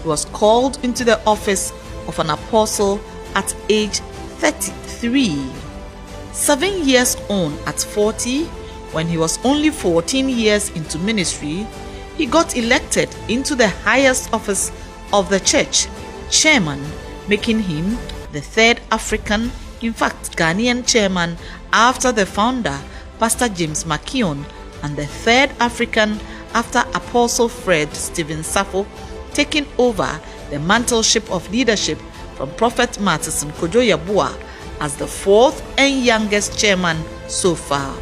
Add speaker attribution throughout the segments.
Speaker 1: he was called into the office of an apostle at age 33. 7 years on, at 40, when he was only 14 years into ministry, he got elected into the highest office of the church, chairman, making him the third African, in fact Ghanaian chairman, after the founder, Pastor James McKeon, and the third African after Apostle Fred Stephen Safo, taking over the mantleship of leadership from Prophet Martin Kojo Yabua as the fourth and youngest chairman so far.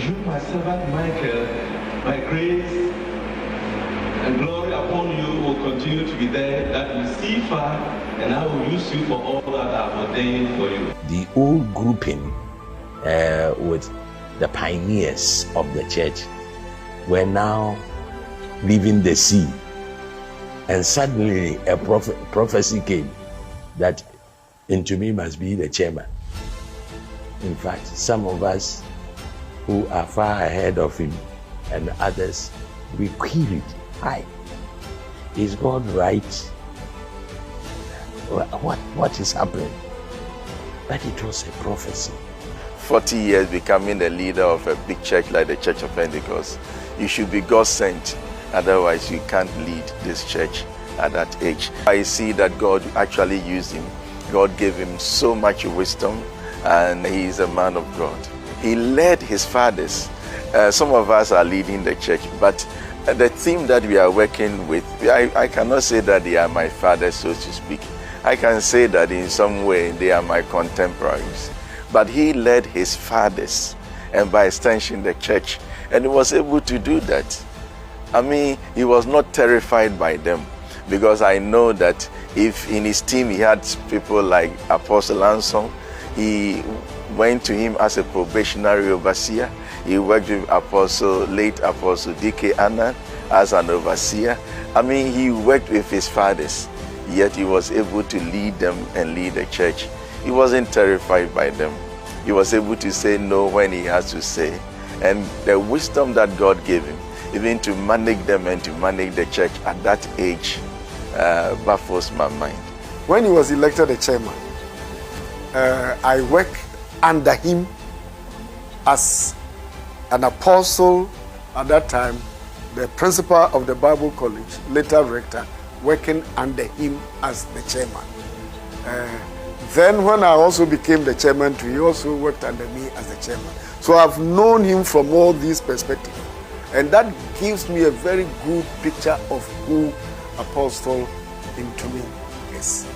Speaker 2: You, my servant Michael, my grace and glory upon you will continue to be there, that you see far, and I will use you for all that I have ordained for you.
Speaker 3: The old grouping with the pioneers of the church were now leaving the sea, and suddenly a prophecy came that Ntumy must be the chairman. In fact, some of us who are far ahead of him and others, we queried, why? Is God right? What is happening? But it was a prophecy.
Speaker 4: 40 years becoming the leader of a big church like the Church of Pentecost, you should be God sent. Otherwise, you can't lead this church at that age. I see that God actually used him. God gave him so much wisdom, and he is a man of God. He led his fathers. Some of us are leading the church, but the team that we are working with, I cannot say that they are my fathers, so to speak. I can say that in some way they are my contemporaries. But he led his fathers, and by extension the church, and he was able to do that. I mean, he was not terrified by them, because I know that if in his team he had people like Apostle Anson, he went to him as a probationary overseer. He worked with late Apostle D.K. Annan as an overseer. I mean, he worked with his fathers, yet he was able to lead them and lead the church. He wasn't terrified by them. He was able to say no when he has to say. And the wisdom that God gave him, even to manage them and to manage the church at that age, baffles my mind.
Speaker 5: When he was elected a chairman, I worked under him as an apostle at that time, the principal of the Bible College, later rector, working under him as the chairman. Then when I also became the chairman too, he also worked under me as the chairman. So I've known him from all these perspectives. And that gives me a very good picture of who Apostle Ntumy is.